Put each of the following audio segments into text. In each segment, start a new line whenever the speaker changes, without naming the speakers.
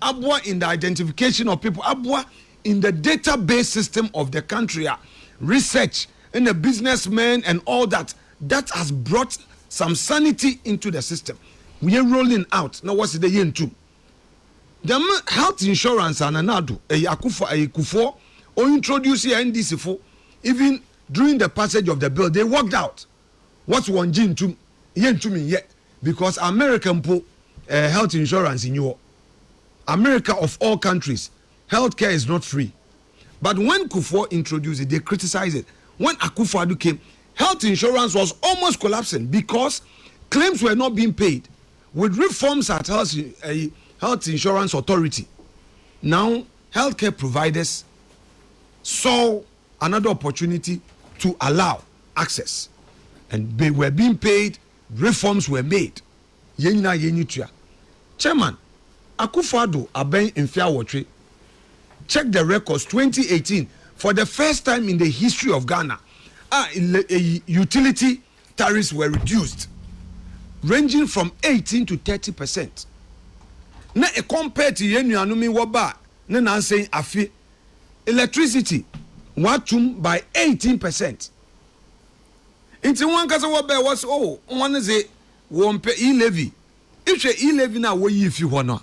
Abwa in the identification of people, Abwa in the database system of the country, research in the businessmen and all that. That has brought some sanity into the system. We are rolling out. Now what's the yen too? The health insurance and another kufo or introduce here NDC for even during the passage of the bill, they worked out what's one gene to yen to me yet because American health insurance in Europe. America of all countries, healthcare is not free. But when Kufuor introduced it, they criticized it. When Akufo-Addo came, health insurance was almost collapsing because claims were not being paid. With reforms at health insurance authority, now healthcare providers saw another opportunity to allow access. And they were being paid, reforms were made. Chairman, Akufo-Addo aben Mfia Wotwe. Check the records 2018 for the first time in the history of Ghana. Utility tariffs were reduced ranging from 18 to 30%. Now compared to yenuanumi waba na nan saying afi electricity watum by 18%. Into one kasa waba was one say one pay e-levy. If you e-levy na wo yi fi ho no.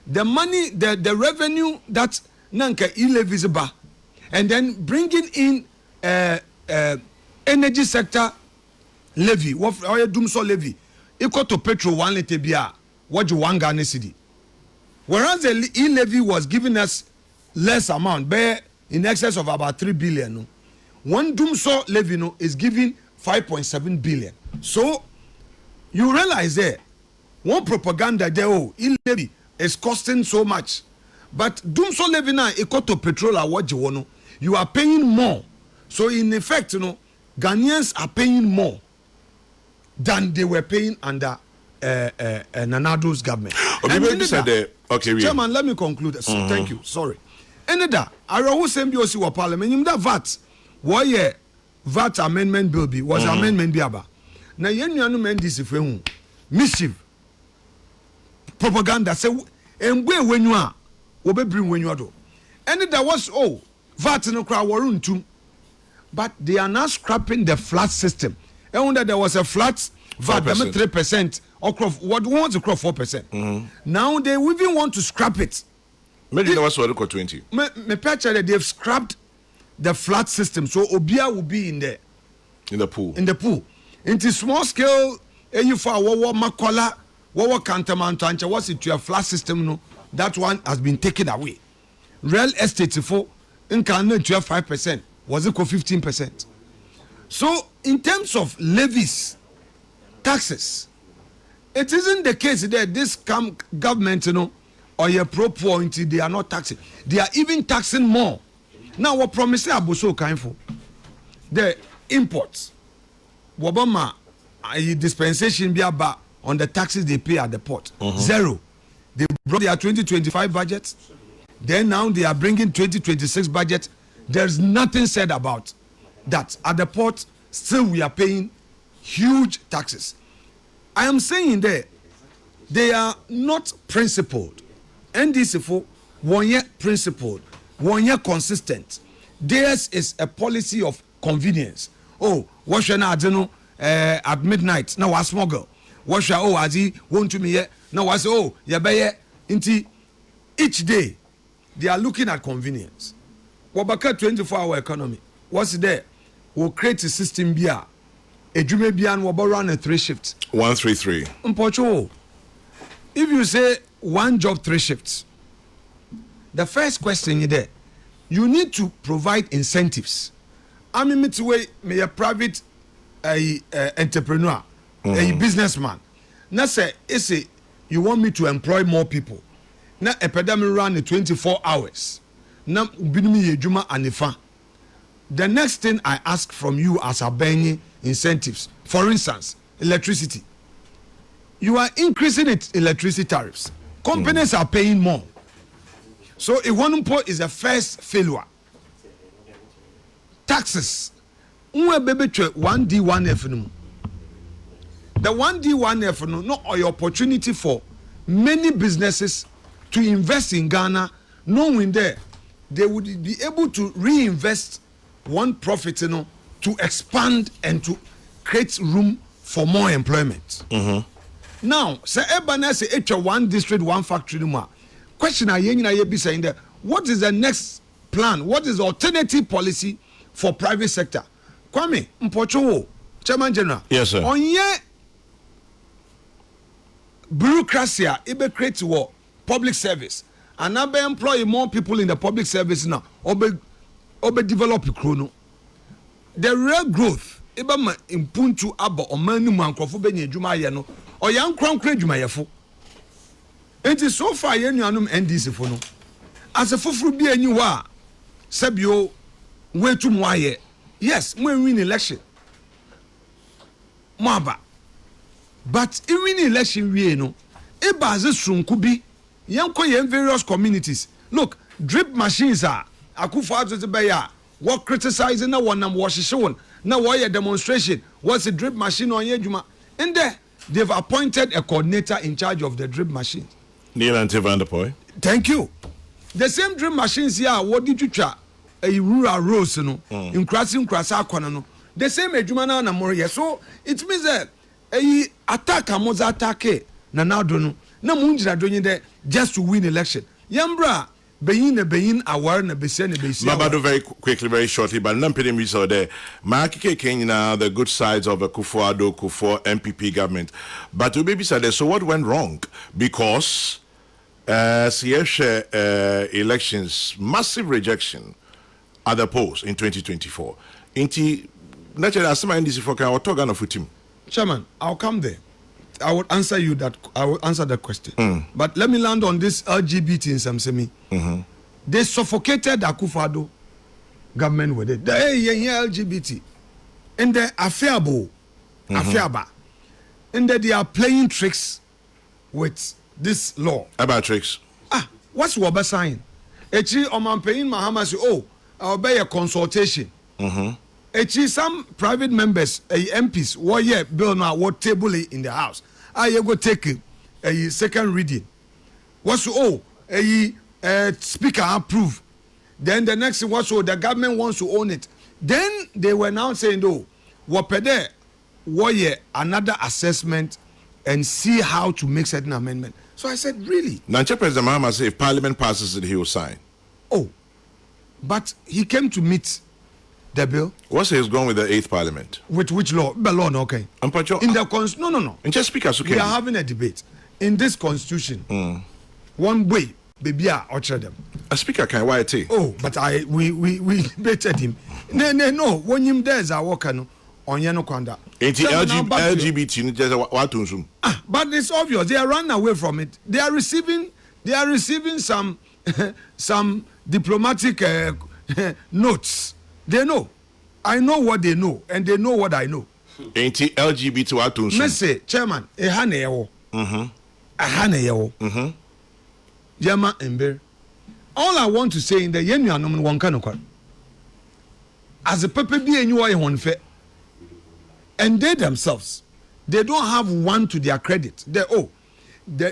The money, the revenue that nanka e-levies ba, and then bringing in energy sector levy, what dumso levy, equal to petrol 1 liter beer, what you 1 Ghana cedi. Whereas the e-levy was giving us less amount, bare in excess of about 3 billion. No? One dumso levy no, is giving 5.7 billion. So you realize there, one propaganda there, e-levy is costing so much. But dumso levy na equal to petrol what you are paying more. So in effect, Ghanaians are paying more than they were paying under Nanado's government.
Okay,
Chairman, let me conclude. Thank you. Sorry. Eneda, I was saying you see what parliament. You that VAT. Why VAT amendment bill be was amendment be aba. Now you amend this if you mischief. Propaganda say when you are bring when you are do. And that was VAT no crowd warun too. But they are now scrapping the flat system. And that there was a flat VAT 3% or what wants to crop 4%. Now they even want to scrap it.
Maybe that was what 20.
Me picture that they've scrapped the flat system, so Obia will be in the pool. In the pool. Into small scale, you for Makola. What Kantamantancha was it to a flat system? No, that one has been taken away. Real estate for incarnate to 5%, was it 15%? So, in terms of levies, taxes, it isn't the case that this government, or your pro point, they are not taxing. They are even taxing more. Now, what promise Aboso kind for the imports? Wabama dispensation be about on the taxes they pay at the port. Zero. They brought their 2025 budget. Then now they are bringing 2026 budget. There's nothing said about that. At the port, still we are paying huge taxes. I am saying there, they are not principled. NDC for 1 year principled, 1 year consistent. Theirs is a policy of convenience. What should I do at midnight? Now I smuggle. What shall as he want to me yet? Now I say, into each day they are looking at convenience. Wabaka 24-hour economy. What's there? We'll create a system bia. A jume bian will run a 3 shifts.
133.
Unpocho. If you say 1 job 3 shifts, the first question is there. You need to provide incentives. I mean, me a private entrepreneur. A businessman. Now say, you want me to employ more people. Now a epidemic run in 24 hours. Now binumi yejuma anifa. The next thing I ask from you as Abronye incentives, for instance, electricity. You are increasing electricity tariffs. Companies are paying more. So Iwanumpo is the first failure. Taxes. Unwe bebe 1D 1F. The 1D 1F no or opportunity for many businesses to invest in Ghana, knowing that they would be able to reinvest one profit, to expand and to create room for more employment. Now, say Ebana say it's one district, one factory. Question I be saying that what is the next plan? What is the alternative policy for private sector? Kwame Mpocho, Chairman General.
Yes, sir.
On ye bureaucracy, it create what public service, and now be employ more people in the public service now. Obe develop chrono. The real growth, eba impuntu aba omanu mankrofo be nyedwuma ye no. Oyan krankra dwuma yefo. Enti so far ye nuanum NDC fo no. As a fufuru bi anyi ho a sabio wetu mo aye. Yes, we win election. Moaba. But in win election we no. E baze sunku bi yanko ye various communities. Look, drip machines are Akufo-Addo to be ya. What criticizing na one was shown. Now why a demonstration? What's a drip machine on Yejuma? And there they've appointed a coordinator in charge of the drip machine.
Neil and Vanderpoy.
Thank you. The same drip machines here, what did you try? A rural roads, in crossing Krasa no. The same Ejumana na Moria. So it means that a attack a moza attack na now don't na munjira doing there just to win election. Yambra being aware na bese.
Mabado very quickly, very shortly, but Nampede we saw there. Markike Kenya the good sides of a Akufo-Addo, Kufuor MPP government. But we be said so what went wrong? Because elections, massive rejection at the polls in 2024. Inti naturally as my NDC for can talk of team.
Chairman, I'll come there. I will answer you that. I will answer that question. But let me land on this LGBT in some semi. They suffocated Akufo-Addo government with it. LGBT and the affairable, and that they are playing tricks with this law.
About tricks.
What's Waba sign? Echi Omanpein Mahama say, I'll be a consultation. Echi some private members, MPs, what year bill now what table in the house. I go take a second reading. What's a speaker approve. Then the next thing was the government wants to own it. Then they were now saying, what year another assessment and see how to make certain amendment. So I said, really?
Now, President Mahama said if Parliament passes it, he will sign.
But he came to meet the bill.
What's he's going with the 8th Parliament?
With which law? The law, okay.
In
the no.
And just speakers, okay.
We are having a debate in this constitution. One way, baby, I ordered them.
A speaker can why it?
But we debated him. No. When him there's a worker no on Yano Kwanda.
LGBT
but it's obvious they are running away from it. They are receiving some some diplomatic notes. They know. I know what they know, and they know what I know.
LGBT what
Message, Chairman, Yama Ember. All I want to say in the Yenu nomin one kanokwa. As a pepe be anyway one fair. And they themselves, they don't have one to their credit. They're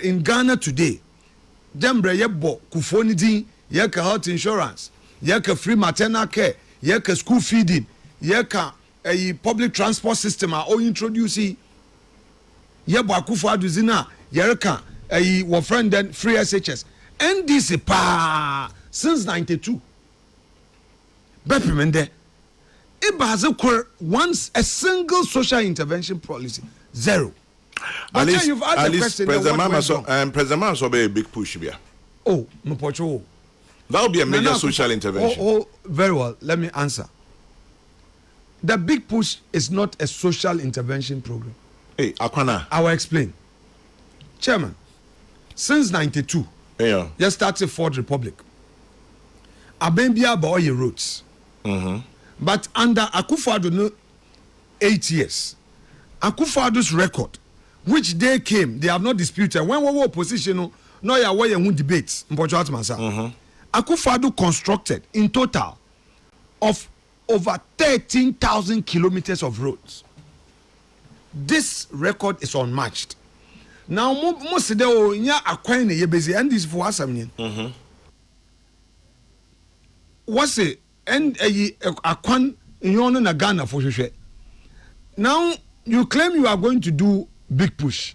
in Ghana today. Dembre yebo kufonidi, yeka health insurance, yeka free maternal care, yeka school feeding, yeka a public transport system are all introducing. Yebo Akufo-Addo zina, yeka a friend then free SHS. NDC pa since 92. Bepimende. It has once a single social intervention policy. Zero.
At least President Mama saw a big push here.
That
will be a major social intervention.
Very well. Let me answer. The big push is not a social intervention program.
Hey, Akwana.
I will explain. Chairman, since 92, just started Fourth Republic. Abembia Baoye roads. But under Akufo-Addo, 8 years, Akufo-Addo's record, which they came, they have not disputed. When we were opposition, no ya way and debates. Akufo-Addo constructed in total of over 13,000 kilometers of roads. This record is unmatched. Now most de o nya akwan na ye bezi and this for asam nyen. What's it and akwan nyon na Ghana for hwehwe. Now you claim you are going to do big push.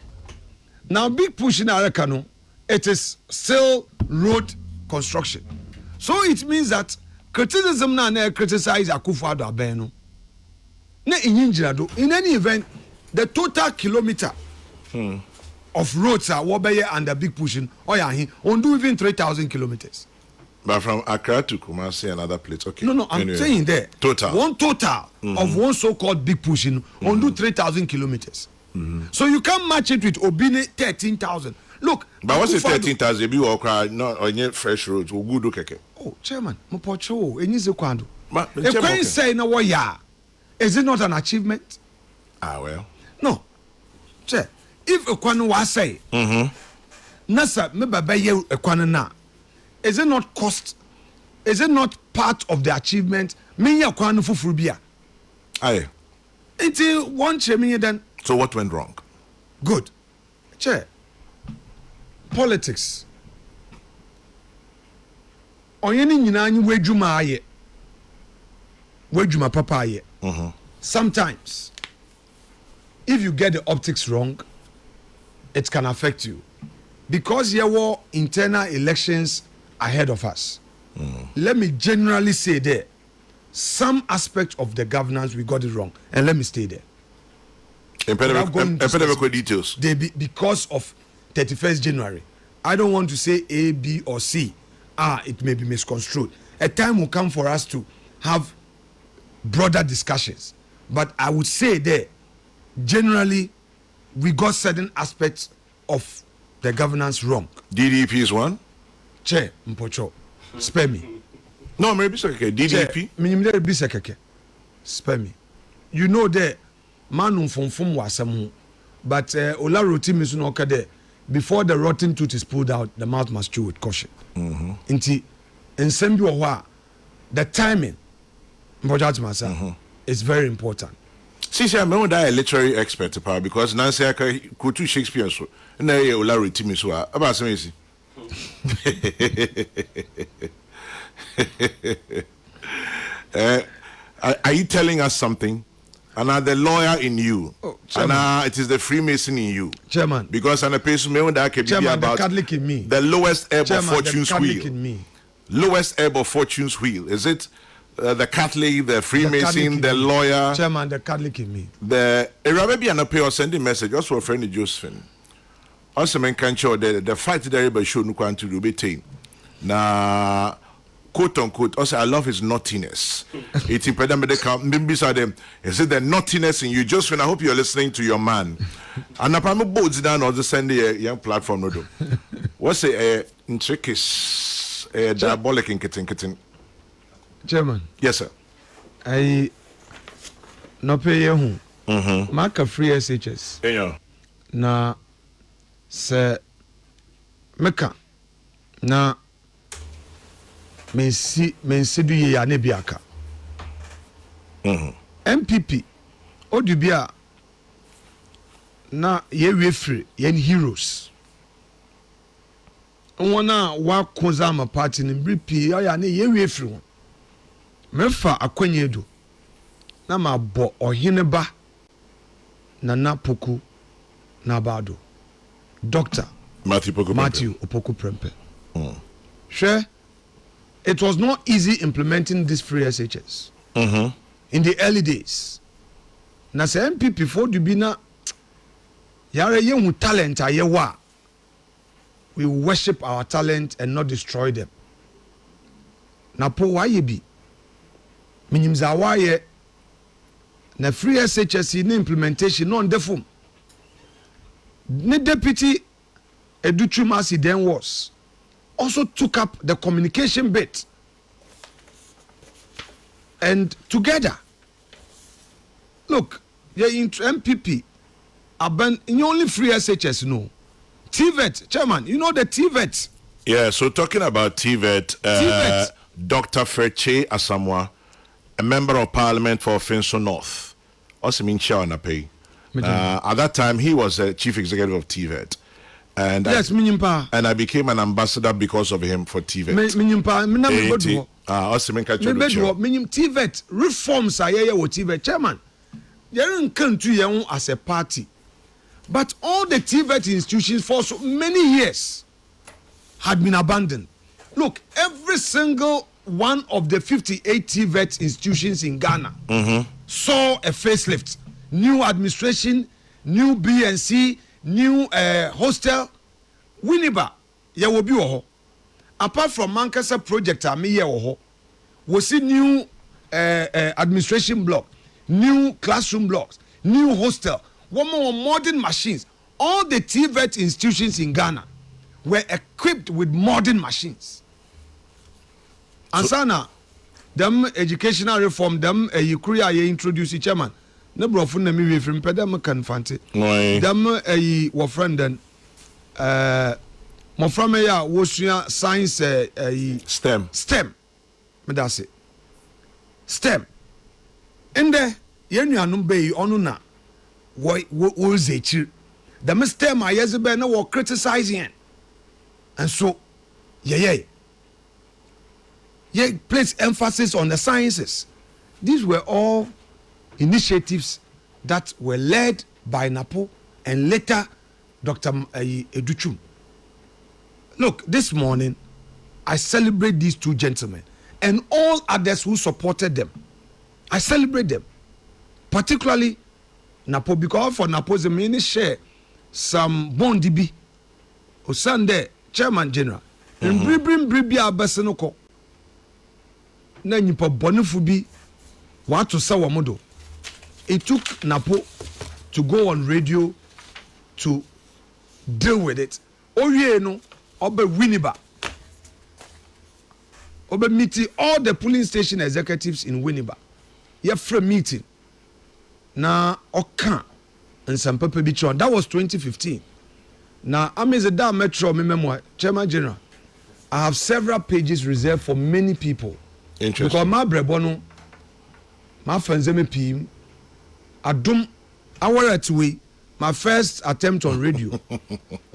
Now big push in Arekano, it is still road construction. So it means that criticism na criticize Akufo-Addo abeno. Na do in any event the total kilometer of roads are wobeye under big pushing on do even 3,000 kilometers.
But from Accra to Kumasi, another place. Okay.
No, I'm saying there.
Total.
One total of one so-called big pushing on do 3,000 kilometers. So you can't match it with Obine 13,000. Look.
But what's the 13,000? Be or cry not on fresh roads. Good keke.
Oh, Chairman, Mopocho, Enyize Kwando.
But
if you say no ya, is it not an achievement?
Ah well.
No. Che, if Kwano was say, Nasa me baba ye Kwano na. Is it not cost? Is it not part of the achievement? Me ya Kwano fufurubia.
Aye.
Until one chemi then.
So what went wrong?
Good. Che. Politics. Onyeni nyina anyi wedwuma aye. Wedwuma papa aye. Sometimes if you get the optics wrong, it can affect you. Because there were internal elections ahead of us. Let me generally say there, some aspect of the governance we got it wrong. And let me stay there.
Details.
Because of 31st January. I don't want to say A, B, or C. It may be misconstrued. A time will come for us to have broader discussions. But I would say there, generally, we got certain aspects of the governance wrong.
DDP is one?
Che, Mpocho, spare me.
No, maybe okay. DDP?
Minimum be sekeke. Spare me. You know that man from wasam, but Olaro team is no there. Before the rotten tooth is pulled out, the mouth must chew with caution. Inti, and send you the timing, is very important.
See, I'm not a literary expert, because Nancy could do Shakespeare, so no, Olaro team is about some easy. Are you telling us something? And the lawyer in you, and it is the Freemason in you,
Chairman.
Because I'm a person that can be about
the Catholic in me,
the lowest ebb of fortune's wheel.
In me.
Lowest ebb of fortune's wheel. Is it the Catholic, the Freemason, the lawyer?
Chairman, the Catholic in me.
The maybe an appeal or sending message also for a friend Josephine. Also, men can show the fight there, but show no quan to do betain. Na quote unquote. Also, I love his naughtiness. It's impediment. Them. Is it the naughtiness in you, Josephine? I hope you're listening to your man. And apparently, boards down or just send a young platform. No do. What's a intricate, diabolic in kitten?
Chairman.
Yes, sir.
I no pay you. Mark a free SHS.
Yeah.
Na se meka na mensi du ye ya ne biaka. MPP odubia na ye we free ye heroes. Wona wa koza ma party ni bripi ya ne ye we free won. Mefa akwanye do na ma bo ohene ba na Poku na bado Dr. Matthew Opoku Prempe. Sure, it was not easy implementing this free SHS in the early days. Na se MPP for dubina yare ye talent ayewa. We worship our talent and not destroy them. Na po waye bi minimza waye na free SHS in implementation non defum. The deputy Educhumasi then was also took up the communication bit, and together, look, you're into MPP, in only free SHS, no. TVET, Chairman, you know the TVET.
Yeah, so talking about TVET, Dr. Ferche Asamoah, a member of parliament for Afenyo North, also mean Shawanapay. At that time, he was the chief executive of TVET. And
yes,
and I became an ambassador because of him for TVET.
TVET reforms are TVET chairman. You can't do as a party, but all the TVET institutions for so many years had been abandoned. Look, every single one of the 58 TVET institutions in Ghana saw a facelift, new administration, new BNC, new hostel. Winneba, ya will be oho. Apart from Manchester project, we see new administration block, new classroom blocks, new hostel, one more modern machines. All the TVET institutions in Ghana were equipped with modern machines. And sana, them educational reform, them Korea introduce chairman. Ne brofo na mi from pedam kan fante. Them wo friend then mo from ya wo sua science STEM. Me da say. STEM. Ende ye nuanum be onu na wo zechi. Them STEM ayeze na wo criticizing. And so ye place emphasis on the sciences. These were all initiatives that were led by Napo and later Dr. Educhum. Look, this morning I celebrate these two gentlemen and all others who supported them. I celebrate them, particularly Napo, because for Napo's main share some bondibi or Sunday chairman general and bring bribia abasenoko na nipa bonifu bi wato sawa modo. It took Napo to go on radio to deal with it. Oye no obe Winneba. Obe meeting all the polling station executives in Winneba. Ye free meeting. Na oka and some people be chon. That was 2015. Now I'm as a damn metro memoir, Chairman General. I have several pages reserved for many people.
Interesting.
Because my brebono, my friends me Adum aware way my first attempt on radio.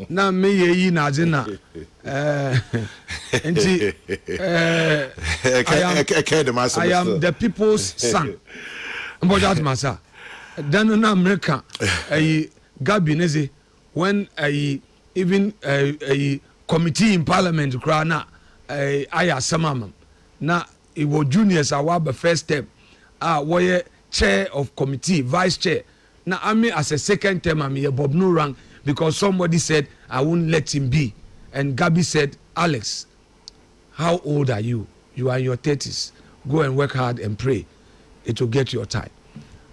Na me ye na jina I am the people's son. Mbojat masa. Then na America Gabi neze when even a committee in parliament krana aya samam na it was juniors our first step where chair of committee, vice chair. Now I mean as a second term I'm here Bob no rank because somebody said I won't let him be. And Gabi said, Alex, how old are you? You are in your 30s. Go and work hard and pray. It will get your time.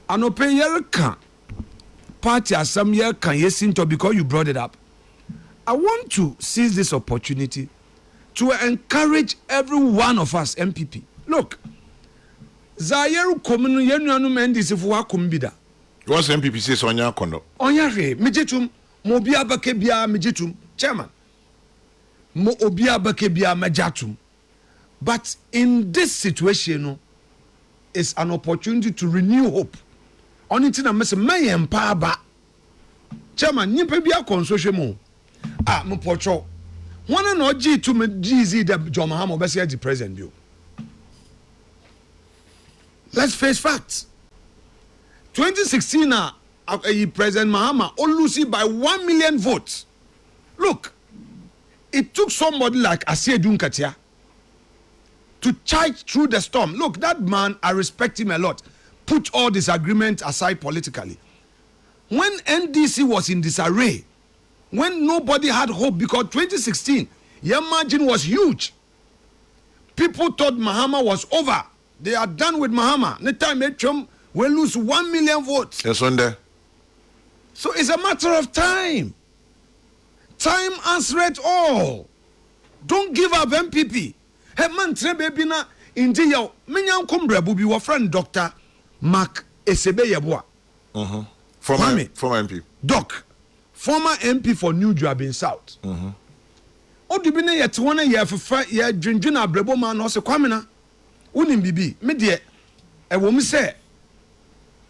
And open your can party as some year can yes into because you brought it up. I want to seize this opportunity to encourage every one of us MPP. Look, Zayeru komunu yenuanu mendisi fuwa kumbida.
What's MPP says onya kondo?
Onya re, mijitum, mo obi abake bia mijitum, chairman. Mo obi abake bia majatum. But in this situation, it's an opportunity to renew hope. Only thing I must may empower ba. Chairman, nipe bia consociation mo. Mo pocho. One no G to me GZ the John Mahama obesi the president bill. Let's face facts. 2016 President Mahama Olusi by 1 million votes. Look, it took somebody like Asiedu Nkatia to charge through the storm. Look, that man, I respect him a lot. Put all disagreement aside politically. When NDC was in disarray, when nobody had hope, because 2016, your margin was huge. People thought Mahama was over. They are done with Mahama. Next time Trump will lose 1 million votes.
Yes, on there.
So it's a matter of time. Time answers all. Don't give up MPP. Hey man, baby na indeed yo. Minyan kumbre bubi wa friend Dr. Mark Esebe Yeboah.
Former MP.
Doc. Former MP for New Joabin South. Odubine yet one year for ye drinjuna brebo man no se kwamena. Unim bibi me de e wo mi se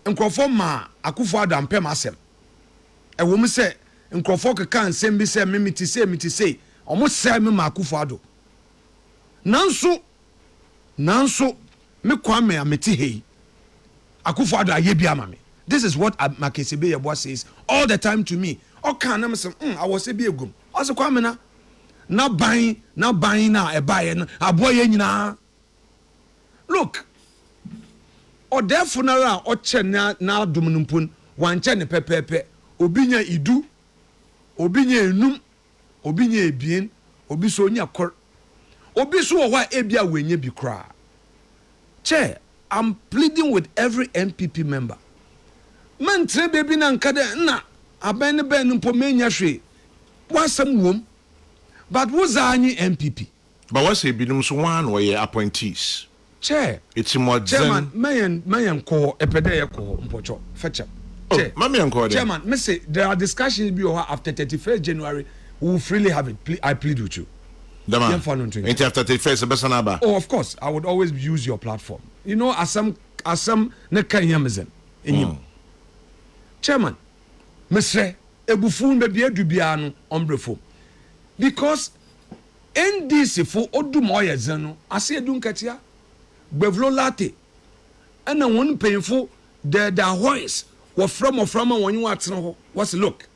nkrofo ma akufo adam pem asem e wo mi se nkrofo kan nsem bi say me ti say omo say me Akufo-Addo nanso me kwame ameti hei Akufo-Addo aye bi ama me. This is what Makesebe Yeboah says all the time to me. O kan na me say I was say bi egum. O say kwame na ban na ebaye no aboye nyina. Look, or their funeral or chena na domunumpun wan chene pepepe obinya idu obinya enum obinya ebien obi so nya kor obi so wo wa ebia wenye bi kra. Che, I'm pleading with every MPP member. Man tre baby na nkade na aben ne ben mpo menya hwe wasam wom but woza anyi MPP
but what's ebinum so one where appointees.
Che,
it's more
Chairman, mayan ko epede ko mpocho fetch. Chairman, me say there are discussions be after 31st January we will freely have it. I plead with you.
After 31st,
oh, of course, I would always use your platform. You know, as some ne kanyamizen in him. Chairman, me say ebufun be bia dubia no ombrefo. Because NDC for odumoye zeno ase edunkatia Bevlo late and then one painful the voice was from when you watch what's look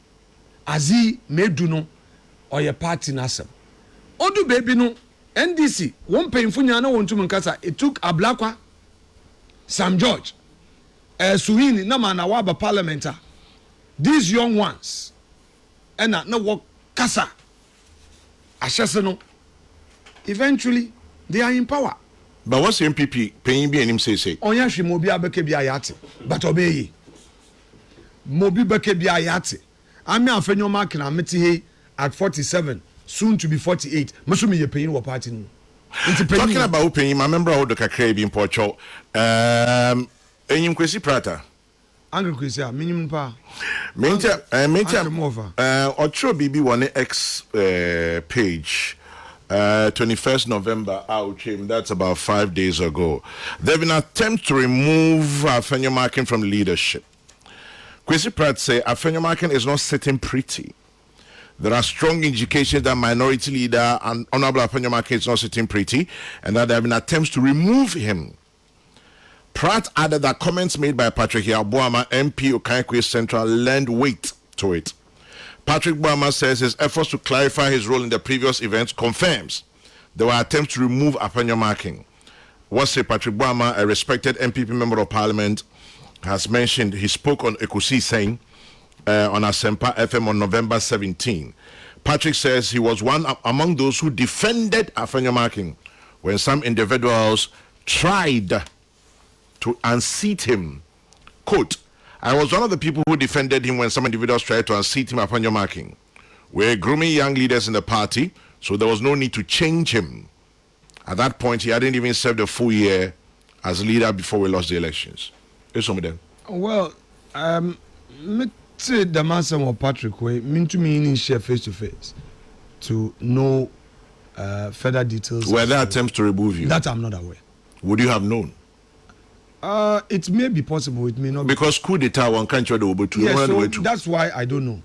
as he may do no or your party nasem odu baby no NDC one painful nyana won to Mankasa. It took Ablakwa Sam George Suhini na man awaba parliamenter these young ones and no work kasa asheseno eventually they are in power.
But what's the MPP paying be him say?
Onya hwe mobi abeke bia yate but obey mobi beke bia yate ami Afenyo Markins ameti he at 47 soon to be 48 meso me ye paying wo party no.
Talking about paying, my member of the kakra bi imporcho enyim Kwesi Prata
Uncle Kwesi a minim pa
mentia otro bibi one X page 21st November out came. That's about 5 days ago. There have been attempts to remove Afenyo Markins from leadership. Kwesi Pratt say Afenyo Markins is not sitting pretty. There are strong indications that minority leader and Honorable Afenyo Markins is not sitting pretty, and that there have been attempts to remove him. Pratt added that comments made by Patrick Yabuama, MP Okankwe Central, lend weight to it. Patrick Boama says his efforts to clarify his role in the previous events confirms there were attempts to remove Afenyo Markins. What say Patrick Boama, a respected MPP member of Parliament, has mentioned he spoke on Ekusi saying on Asempa FM on November 17. Patrick says he was one among those who defended Afenyo Markins when some individuals tried to unseat him. Quote, I was one of the people who defended him when some individuals tried to unseat him Afenyo Markins. We're grooming young leaders in the party, so there was no need to change him. At that point, he hadn't even served a full year as leader before we lost the elections.
Well, me say the man of Patrick way, mean to me share face to face to know further details.
Were there attempts to remove you?
That I'm not aware.
Would you have known?
It may be possible, it may not be.
Because coup d'etat one can't show the over to.
Yes, so that's why I don't know.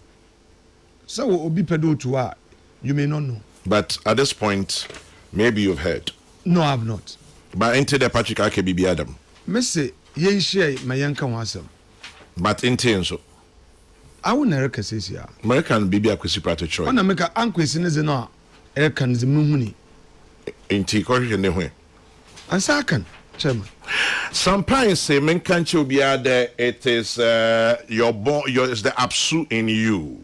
So obi pedo to you may not know.
But at this point, maybe you've heard.
No, I have not.
But into the Patrick Akebibi Adam.
Me say yen share my yanka wasem.
But into so.
I will never say ya.
American Bibi Akwesi Prato Choi.
Ona make ankwesi ne ze no e kan ze muhuni.
Inti ko hwe ne hwe.
Ansa kan, chairman.
Some parents say men can't you be there it is it's the absu in you.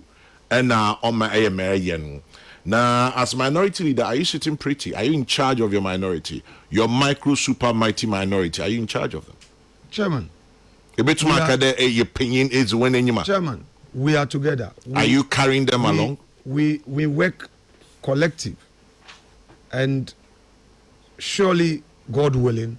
And on my American. Now, as minority leader, are you sitting pretty? Are you in charge of your minority? Your micro, super, mighty minority, are you in charge of them?
Chairman.
A bit your opinion is when you
Chairman, we are together.
Are you carrying them along?
We work collective. And surely, God willing,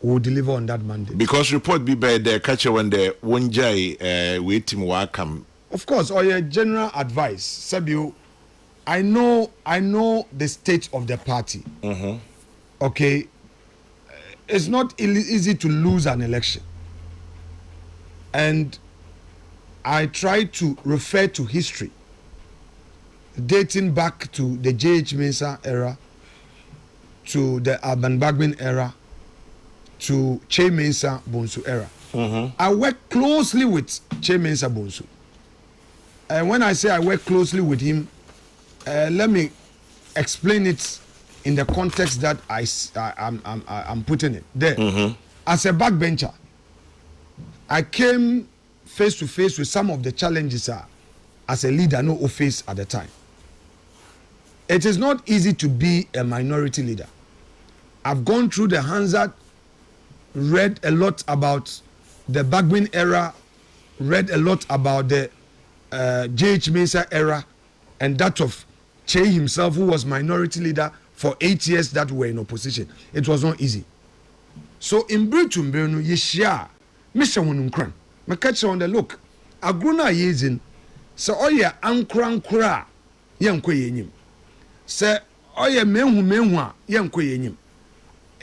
we will deliver on that mandate.
Because report be by the catcher when the one jay wait him welcome.
Of course, or your general advice, Sabio. I know the state of the party.
Mm-hmm.
Okay, it's not easy to lose an election, and I try to refer to history dating back to the J.H. Mensah era, to the Alban Bagbin era, to Che Mensah Bonsu era. I work closely with Che Mensah Bonsu. And when I say I work closely with him, let me explain it in the context that I'm putting it there. As a backbencher, I came face to face with some of the challenges as a leader no face at the time. It is not easy to be a minority leader. I've gone through the Hansard, read a lot about the Bagbin era, read a lot about the J.H. Mensah era, and that of Che himself, who was minority leader for 8 years that were in opposition. It was not easy. So in Britain, Yeshia, Mr. Wununkran, me catch on the look. Agruna yezin, so oya ankra yenkwe yenyim. Se oya menhu yenkwe yenyim.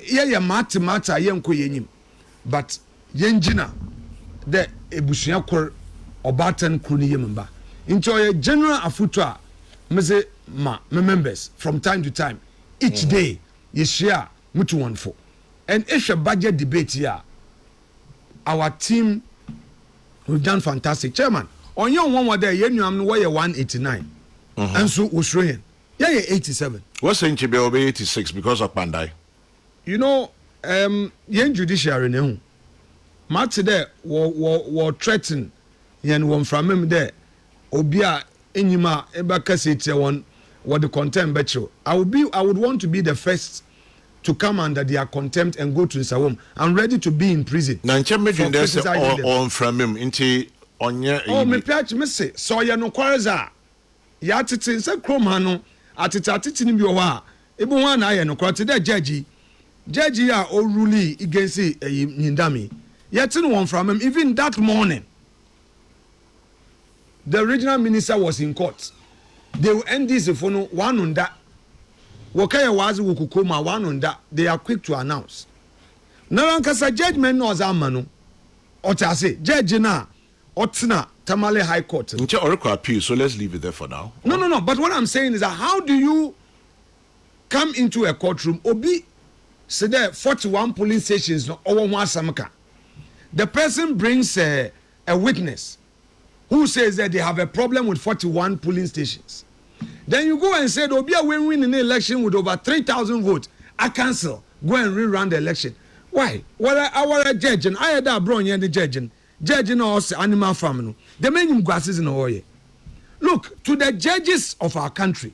Ye mata yenkwe yenyim. But yenjina the ebusuya kor obatan kruni yemba. Into a general afutua meze me members from time to time each day yeshia mutu one for. And if a budget debate here, our team, we've done fantastic. Chairman, on your one day, you know, I'm 189. And so we're showing. Yeah, 87.
What's saying to be 86 because of Pandai?
You know, yen judiciary, no. Matt there were threatened, yen one from him there. Obia, Enyima, Ebaka City, one, what the contempt betcho. I would want to be the first to come under their contempt and go to his home. I'm ready to be in prison.
Now, in on from him into on your.
Oh, me patch me say so ya no kwaraza. Ya titi se kromano atiti ni bi o wa. Ebu wan na ya no kwara the judge ya o rule against Nyindami. Yet no one from him even that morning. The regional minister was in court. They will end this for no one on that. Wakaya wazi wukukoma one on that. They are quick to announce. Narankasa judgment no azamano. Ota say judge na otina Tamale High Court.
Nche Oracle appeal, so let's leave it there for now.
No. But what I'm saying is that how do you come into a courtroom? Obi say there 41 police stations no owo wasamaka. The person brings a witness who says that they have a problem with 41 polling stations. Then you go and say, Obia will win an election with over 3,000 votes. I cancel. Go and rerun the election. Why? Well, our judge and I had Abronye and the judge and also animal farm. The many grasses in Oye. Look, to the judges of our country,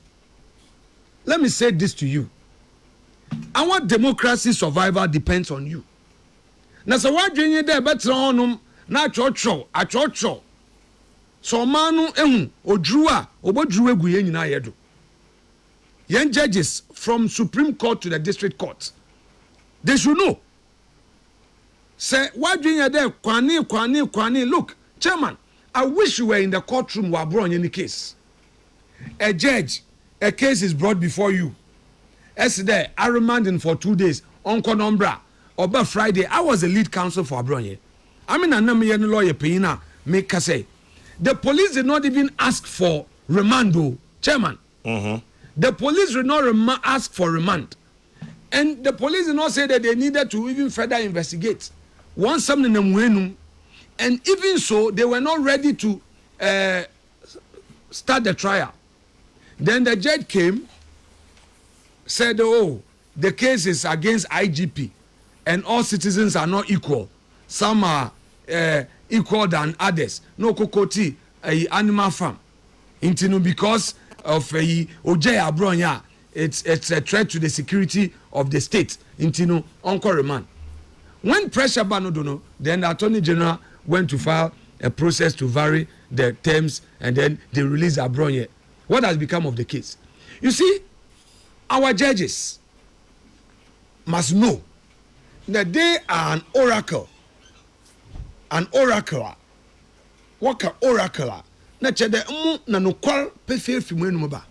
let me say this to you. Our democracy survival depends on you. Now, so why do you there better on na chocho. So manu odruwa obodruwe guye nyina yedo. Yen judges from Supreme Court to the District Court. They should know. Say why do you there kwani look, chairman, I wish you were in the courtroom while Abronye in the case. A judge, a case is brought before you. As there, I remanded for 2 days on Konombra. Oba Friday, I was the lead counsel for Abronye. I mean, I know me and lawyer Pina make say. The police did not even ask for remand, chairman. The police did not ask for remand. And the police did not say that they needed to even further investigate. Once something and even so, they were not ready to start the trial. Then the judge came, said, oh, the case is against IGP and all citizens are not equal. Some are equal than others. No kokoti animal farm. Intinu because of Ojay Abronye, it's a threat to the security of the state. Intinu Uncle Reman. When pressure banodono, then the Attorney General went to file a process to vary the terms and then they release Abronye. What has become of the case? You see, our judges must know that they are an oracle. An oracle. What an oracle? Na chede na no kwal pefe fi mu ba.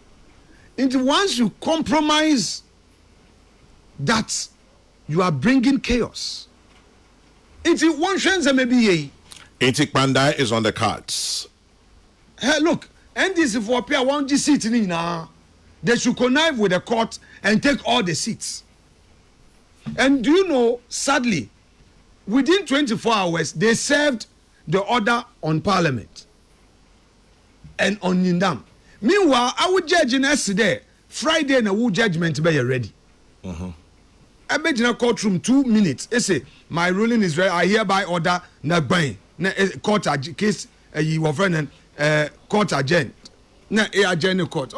Into once you compromise that, you are bringing chaos. Into one chance maybe ye.
Intik Pandai is on the cards.
Hey, look, NDC for appear one seat in now. They should connive with the court and take all the seats. And do you know, sadly, within 24 hours, they served the order on Parliament and on Nindam. Meanwhile, I would judge in yesterday, Friday, and I will judgment be ready. I bet in a courtroom 2 minutes. I say, my ruling is ready. I hereby order na bang. Na court case, you were friend and court agent. Na a agent court.